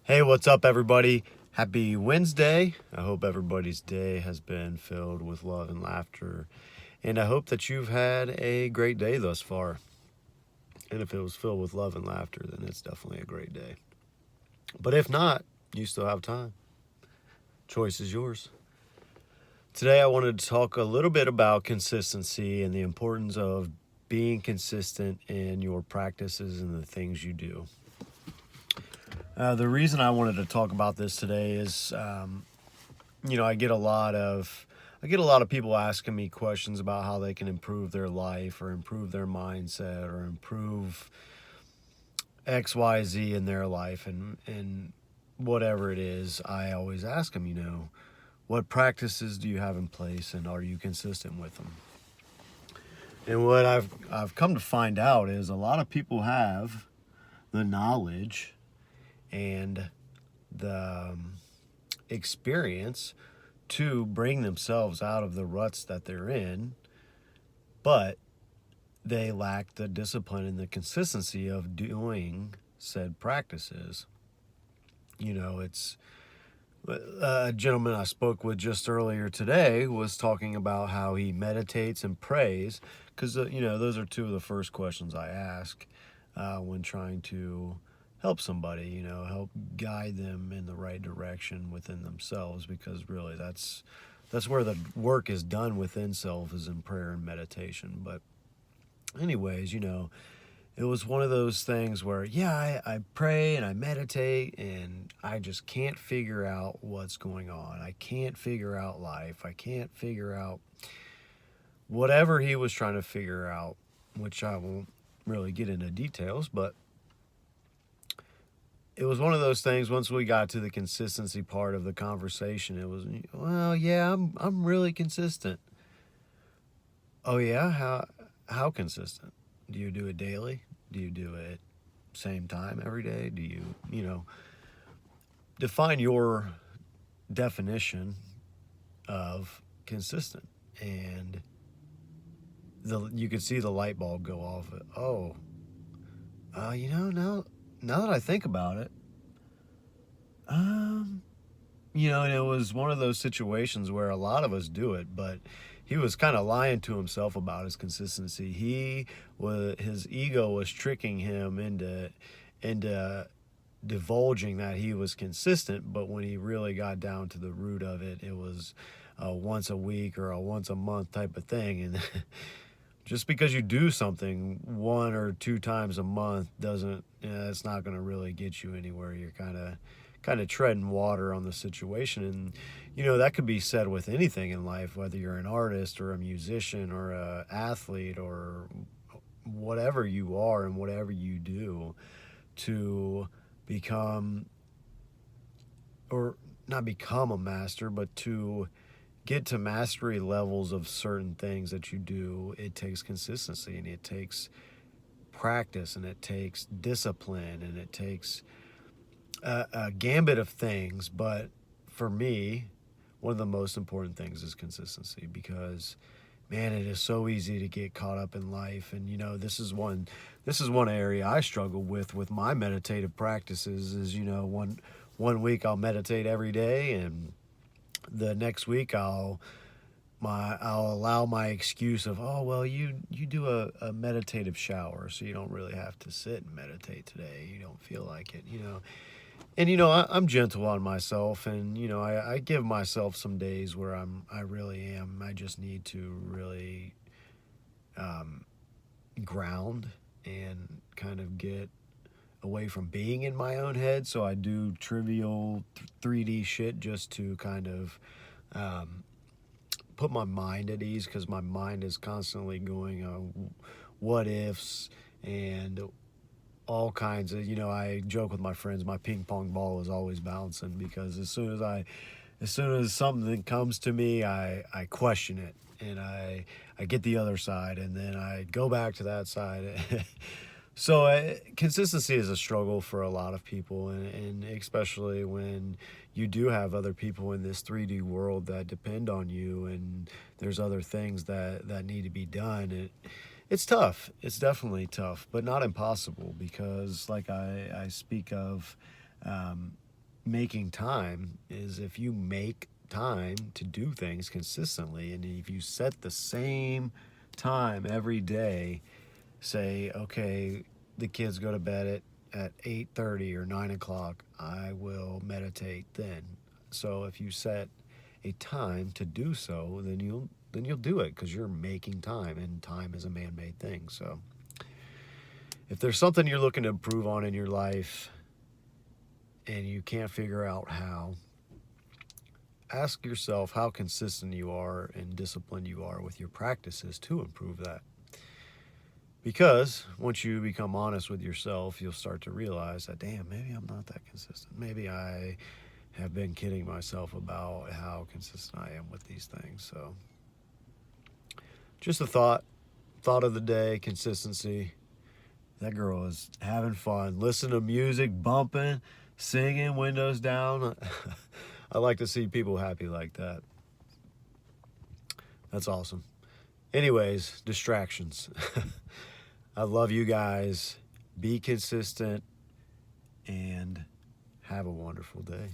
Hey, what's up, everybody? Happy Wednesday. I hope everybody's day has been filled with love and laughter. And I hope that you've had a great day thus far. And if it was filled with love and laughter, then it's definitely a great day. But if not, you still have time. Choice is yours. Today, I wanted to talk a little bit about consistency and the importance of being consistent in your practices and the things you do. The reason I wanted to talk about this today is, I get a lot of people asking me questions about how they can improve their life or improve their mindset or improve XYZ in their life and whatever it is. I always ask them, what practices do you have in place and are you consistent with them? And what I've come to find out is a lot of people have the knowledge and the experience to bring themselves out of the ruts that they're in, but they lack the discipline and the consistency of doing said practices. It's a gentleman I spoke with just earlier today was talking about how he meditates and prays because, those are two of the first questions I ask when trying to help somebody, help guide them in the right direction within themselves, because really that's where the work is done within self, is in prayer and meditation. But anyways, it was one of those things where, I pray and I meditate and I just can't figure out what's going on. I can't figure out life. I can't figure out whatever he was trying to figure out, which I won't really get into details, but it was one of those things. Once we got to the consistency part of the conversation, it was, well, yeah, I'm really consistent. Oh yeah, how consistent? Do you do it daily? Do you do it same time every day? Do you define your definition of consistent? And you could see the light bulb go off. Oh, now that I think about it, and it was one of those situations where a lot of us do it, but he was kind of lying to himself about his consistency. His ego was tricking him into divulging that he was consistent, but when he really got down to the root of it, it was a once a week or a once a month type of thing. And just because you do something one or two times a month doesn't, it's not going to really get you anywhere. You're kind of treading water on the situation. And that could be said with anything in life, whether you're an artist or a musician or a athlete or whatever you are and whatever you do, to become, or not become a master, but to get to mastery levels of certain things that you do, it takes consistency and it takes practice and it takes discipline and it takes a gambit of things. But for me, one of the most important things is consistency, because man, it is so easy to get caught up in life. And this is one area I struggle with my meditative practices is, one week I'll meditate every day, and the next week I'll allow my excuse of, oh well, you do a meditative shower, so you don't really have to sit and meditate today. You don't feel like it. And I'm gentle on myself, and I give myself some days where I really am. I just need to really ground and kind of get away from being in my own head. So I do trivial 3D shit just to kind of put my mind at ease, because my mind is constantly going what ifs and all kinds of, I joke with my friends, my ping pong ball is always bouncing, because as soon as something comes to me, I question it, and I get the other side, and then I go back to that side. So consistency is a struggle for a lot of people, and especially when you do have other people in this 3D world that depend on you, and there's other things that need to be done. It's tough. It's definitely tough, but not impossible, because like I speak of, making time is if you make time to do things consistently, and if you set the same time every day, say, okay, the kids go to bed at 8:30 or 9 o'clock, I will meditate then. So if you set a time to do so, then you'll do it, because you're making time, and time is a man-made thing. So if there's something you're looking to improve on in your life and you can't figure out how, ask yourself how consistent you are and disciplined you are with your practices to improve that. Because once you become honest with yourself, you'll start to realize that, damn, maybe I'm not that consistent. Maybe I have been kidding myself about how consistent I am with these things. So just a thought of the day: consistency. That girl is having fun. Listen to music, bumping, singing, windows down. I like to see people happy like that. That's awesome. Anyways, distractions. I love you guys. Be consistent and have a wonderful day.